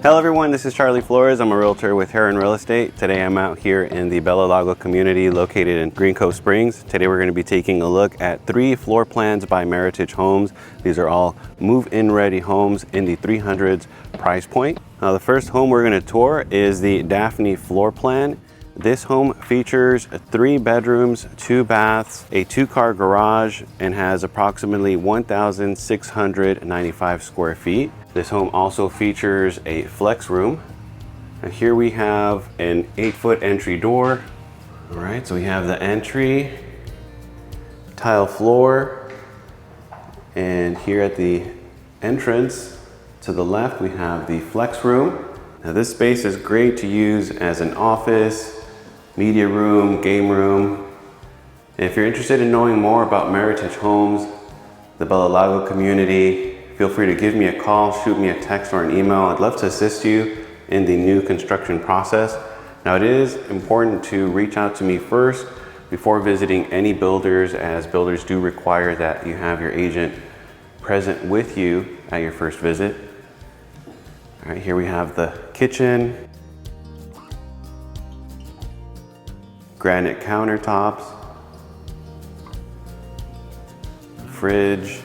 Hello everyone, this is Charlie Flores. I'm a realtor with Herron Real Estate. Today I'm out here in the Bella Lago community located in Green Cove Springs. Today we're going to be taking a look at 3 floor plans by Meritage Homes. These are all move-in ready homes in the 300s price point. Now the first home we're going to tour is the Daphne floor plan. This home features 3 bedrooms, 2 baths, a 2-car garage, and has approximately 1,695 square feet. This home also features a flex room. And here we have an 8-foot entry door. All right, so we have the entry, tile floor, and here at the entrance to the left, we have the flex room. Now this space is great to use as an office, media room, game room. And if you're interested in knowing more about Meritage Homes, the Bella Lago community, feel free to give me a call, shoot me a text or an email. I'd love to assist you in the new construction process. Now it is important to reach out to me first before visiting any builders, as builders do require that you have your agent present with you at your first visit. All right, here we have the kitchen, granite countertops, fridge,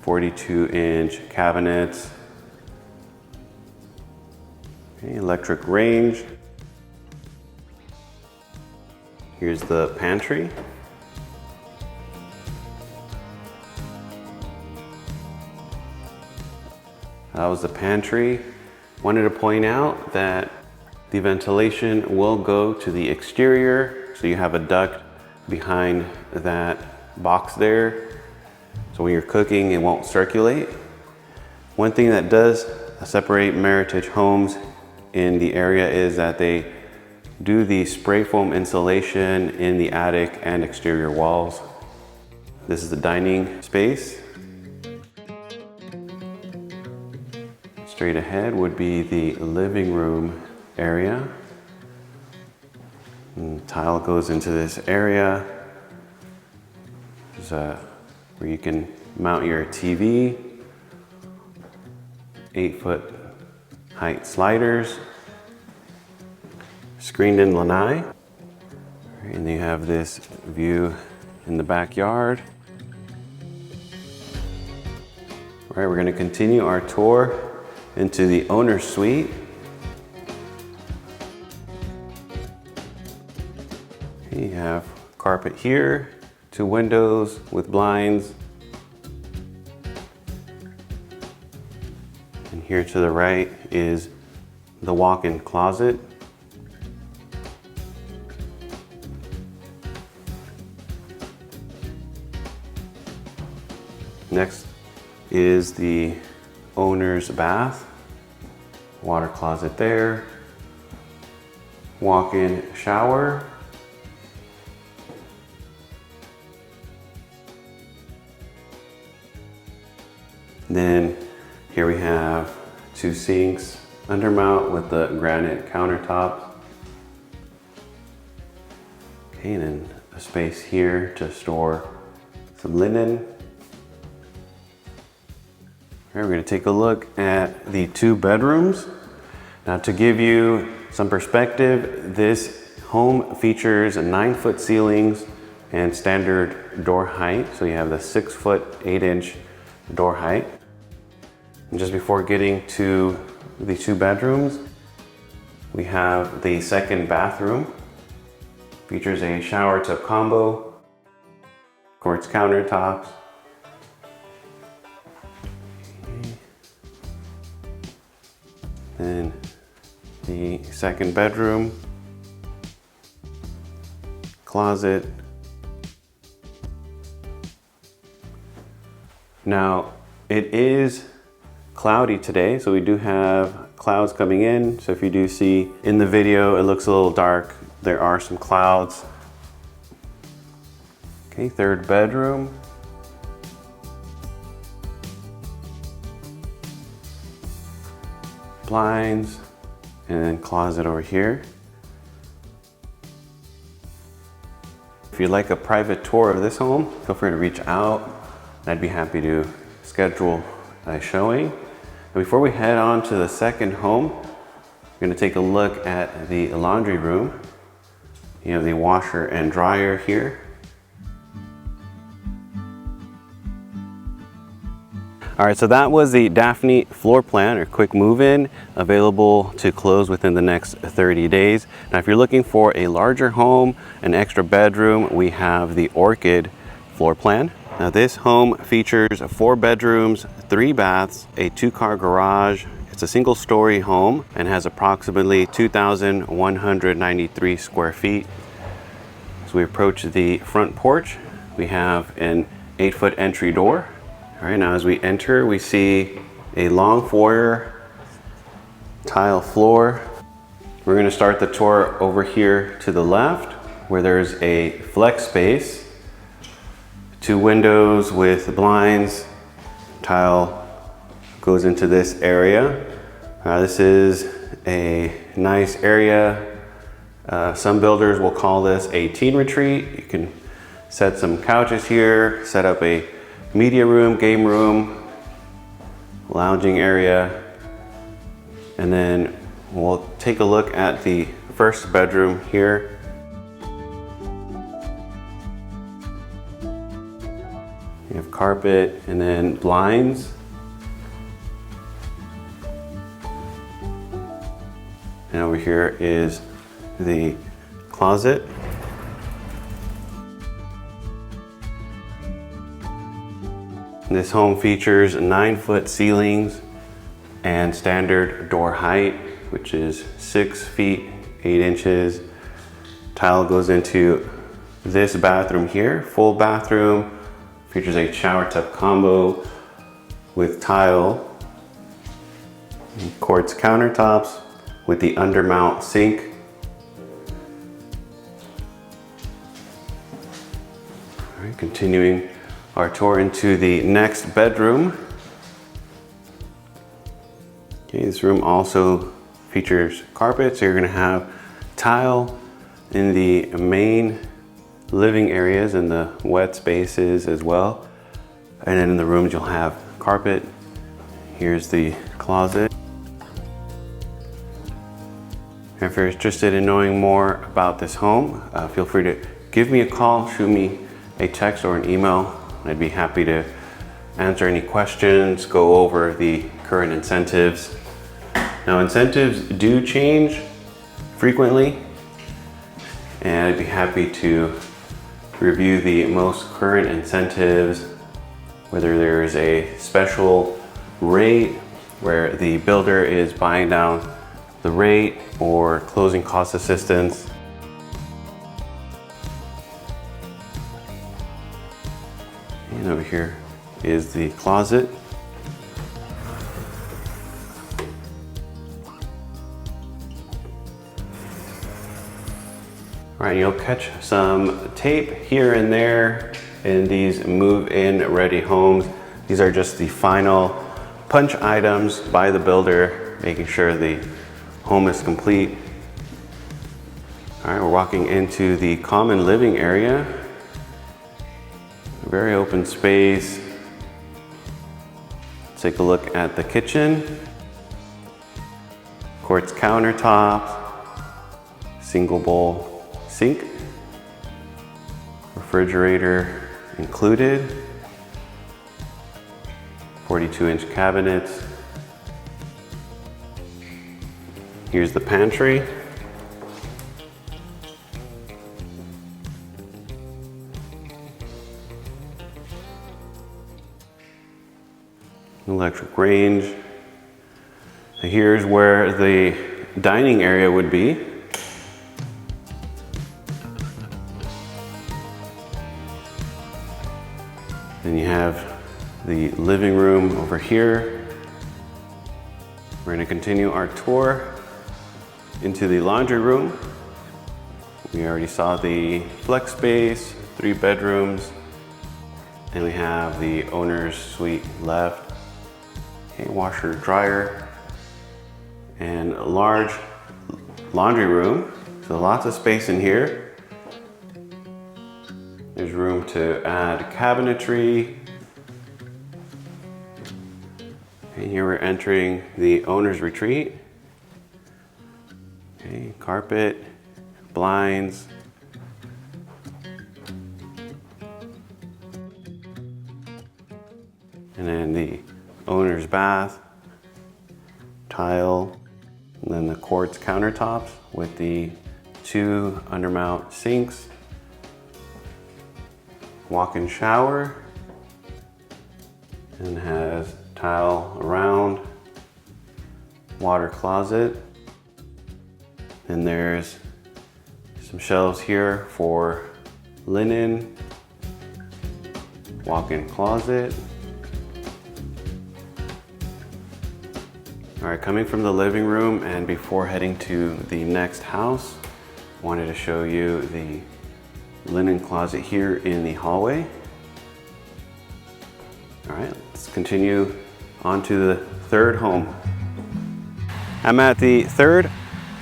42-inch cabinets, okay, electric range. Here's the pantry. That was the pantry. Wanted to point out that the ventilation will go to the exterior, so you have a duct behind that box there. So when you're cooking, it won't circulate. One thing that does separate Meritage Homes in the area is that they do the spray foam insulation in the attic and exterior walls. This is the dining space. Straight ahead would be the living room area. And tile goes into this area. There's where you can mount your TV, 8-foot height sliders, screened in lanai. And you have this view in the backyard. All right, we're gonna continue our tour into the owner's suite. You have carpet here, 2 windows with blinds. And here to the right is the walk-in closet. Next is the owner's bath. Water closet there. Walk-in shower. Then here we have 2 sinks, undermount with the granite countertops. Okay, and then a space here to store some linen. All right, we're gonna take a look at the 2 bedrooms. Now to give you some perspective, this home features 9-foot ceilings and standard door height. So you have the 6-foot 8-inch door height. And just before getting to the 2 bedrooms, we have the 2nd bathroom. Features a shower tub combo, quartz countertops. Then the 2nd bedroom, closet. Now, it is cloudy today, so we do have clouds coming in. So if you do see in the video, it looks a little dark. There are some clouds. Okay, 3rd bedroom. Blinds, and then closet over here. If you'd like a private tour of this home, feel free to reach out. I'd be happy to schedule a showing. before we head on to the second home, we're going to take a look at the laundry room. You have the washer and dryer here. All right, so that was the Daphne floor plan, or quick move-in, available to close within the next 30 days. Now, if you're looking for a larger home, an extra bedroom, we have the Orchid floor plan. Now, this home features 4 bedrooms, 3 baths, a 2-car garage. It's a single-story home and has approximately 2,193 square feet. As we approach the front porch, we have an 8-foot entry door. All right, now as we enter, we see a long foyer, tile floor. We're going to start the tour over here to the left, where there's a flex space, 2 windows with blinds. Tile goes into this area. This is a nice area. Some builders will call this a teen retreat. You can set some couches here, set up a media room, game room, lounging area, and then we'll take a look at the first bedroom here. You have carpet and then blinds. And over here is the closet. This home features 9-foot ceilings and standard door height, which is 6 feet 8 inches. Tile goes into this bathroom here. Full bathroom, features a shower tub combo with tile, quartz countertops with the undermount sink. All right, continuing our tour into the next bedroom. Okay, this room also features carpet, so you're gonna have tile in the main living areas and the wet spaces as well. And then in the rooms you'll have carpet. Here's the closet. If you're interested in knowing more about this home, feel free to give me a call, shoot me a text or an email. I'd be happy to answer any questions, go over the current incentives. Now, incentives do change frequently, and I'd be happy to review the most current incentives, whether there is a special rate where the builder is buying down the rate or closing cost assistance. And over here is the closet. All right, you'll catch some tape here and there in these move-in ready homes. These are just the final punch items by the builder, making sure the home is complete. All right, we're walking into the common living area. Very open space. Take a look at the kitchen. Quartz countertops, single bowl sink, refrigerator included, 42-inch cabinets. Here's the pantry. Electric range. Here's where the dining area would be. Then you have the living room over here. We're going to continue our tour into the laundry room. We already saw the flex space, 3 bedrooms, and we have the owner's suite left. Okay, washer, dryer, and a large laundry room. So lots of space in here. There's room to add cabinetry. And Okay, here we're entering the owner's retreat. Okay, carpet, blinds. And then the owner's bath, tile, and then the quartz countertops with the 2 undermount sinks, walk-in shower, and has tile around, water closet, and there's some shelves here for linen, walk-in closet. All right, coming from the living room and before heading to the next house, I wanted to show you the linen closet here in the hallway. All right, let's continue on to the third home. I'm at the third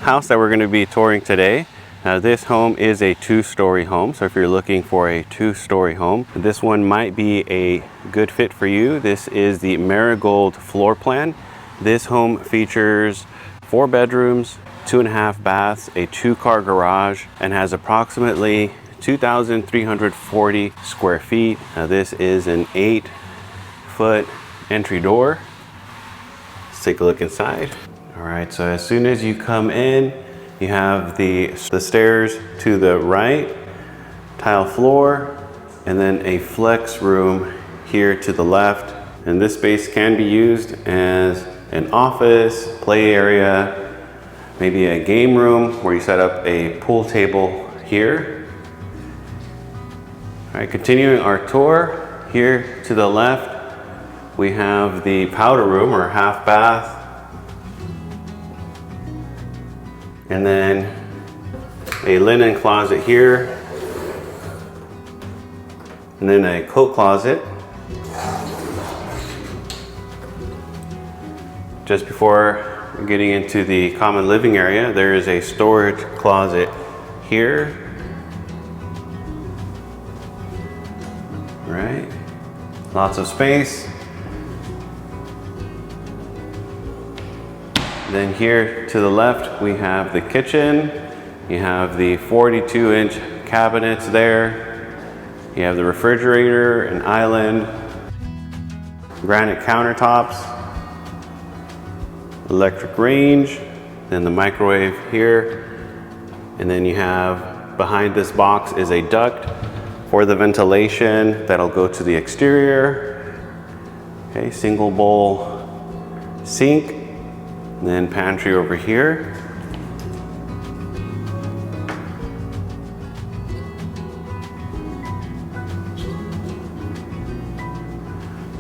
house that we're going to be touring today. This home is a 2-story home, so if you're looking for a 2-story home, this one might be a good fit for you. This is the Marigold floor plan. This home features 4 bedrooms, 2.5 baths, a 2-car garage, and has approximately 2,340 square feet. Now this is an 8-foot entry door. Let's take a look inside. All right, so as soon as you come in, you have the stairs to the right, tile floor, and then a flex room here to the left. And this space can be used as an office, play area, maybe a game room where you set up a pool table here. All right, continuing our tour, here to the left, we have the powder room or half bath. And then a linen closet here. And then a coat closet. Just before getting into the common living area, there is a storage closet here. Right, lots of space. Then here to the left, we have the kitchen. You have the 42-inch cabinets there. You have the refrigerator, an island, granite countertops, electric range, then the microwave here. And then you have, behind this box is a duct for the ventilation that'll go to the exterior. Okay, single bowl sink, and then pantry over here.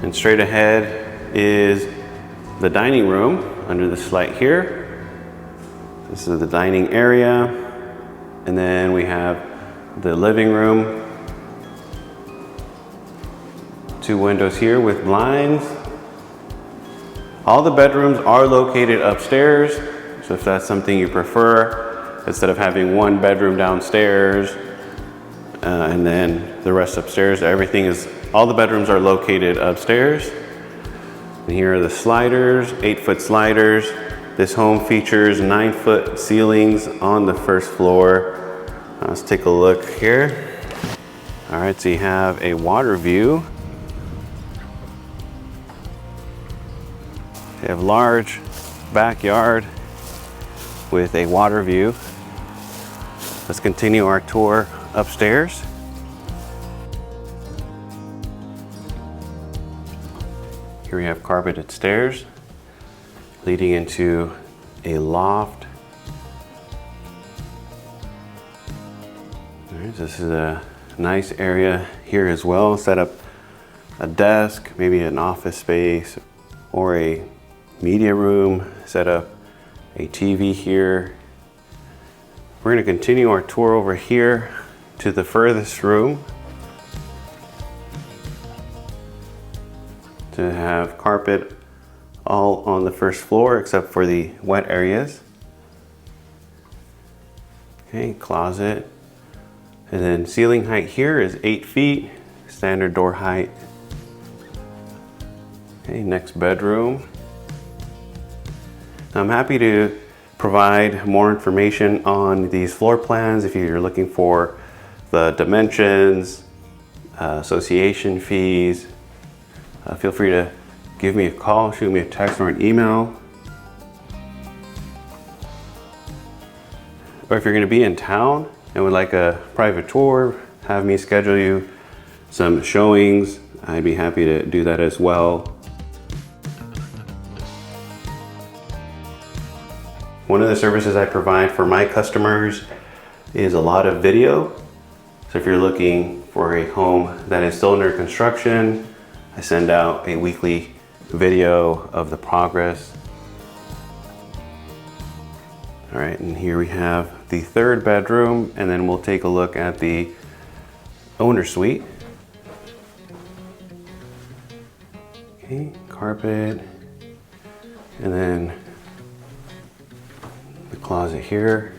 And straight ahead is the dining room under this light here. This is the dining area. And then we have the living room. 2 windows here with blinds. All the bedrooms are located upstairs. So if that's something you prefer, instead of having 1 bedroom downstairs and then the rest upstairs, all the bedrooms are located upstairs. And here are the sliders, 8-foot sliders. This home features 9-foot ceilings on the first floor. Let's take a look here. All right, so you have a water view. You have large backyard with a water view. Let's continue our tour upstairs. Here we have carpeted stairs leading into a loft. All right, this is a nice area here as well. Set up a desk, maybe an office space or a media room. Set up a TV here. We're going to continue our tour over here to the furthest room to have carpet all on the first floor except for the wet areas. Okay, closet. And then ceiling height here is 8 feet, standard door height. Okay, next bedroom. I'm happy to provide more information on these floor plans if you're looking for the dimensions, association fees. Feel free to give me a call, shoot me a text or an email. Or if you're going to be in town and would like a private tour, have me schedule you some showings, I'd be happy to do that as well. One of the services I provide for my customers is a lot of video. So if you're looking for a home that is still under construction, I send out a weekly video of the progress. All right, and here we have the 3rd bedroom, and then we'll take a look at the owner suite. Okay, carpet, and then the closet here.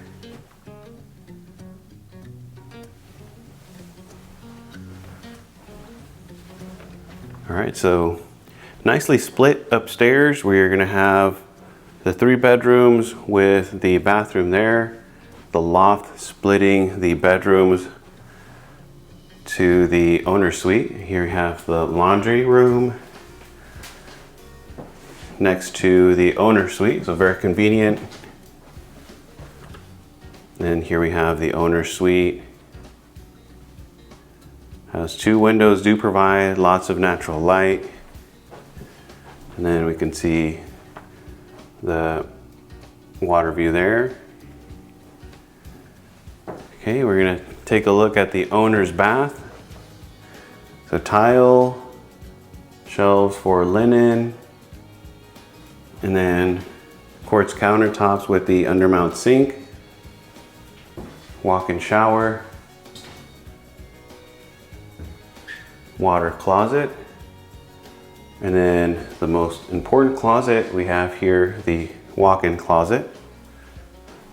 All right, so nicely split upstairs where you're gonna have the 3 bedrooms with the bathroom there, the loft splitting the bedrooms to the owner suite. Here you have the laundry room next to the owner suite, so very convenient. And here we have the owner suite. Has 2 windows, do provide lots of natural light. And then we can see the water view there. Okay, we're gonna take a look at the owner's bath. So tile, shelves for linen, and then quartz countertops with the undermount sink, walk-in shower, water closet, and then the most important closet we have here, the walk-in closet.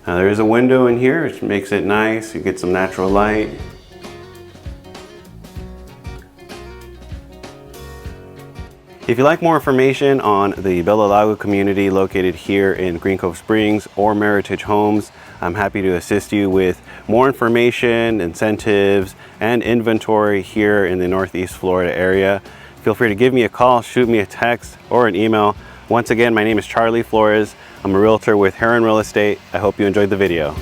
Now there is a window in here which makes it nice, you get some natural light. If you'd like more information on the Bella Lago community located here in Green Cove Springs or Meritage Homes, I'm happy to assist you with more information, incentives, and inventory here in the Northeast Florida area. Feel free to give me a call, shoot me a text, or an email. Once again, my name is Charlie Flores. I'm a realtor with Herron Real Estate. I hope you enjoyed the video.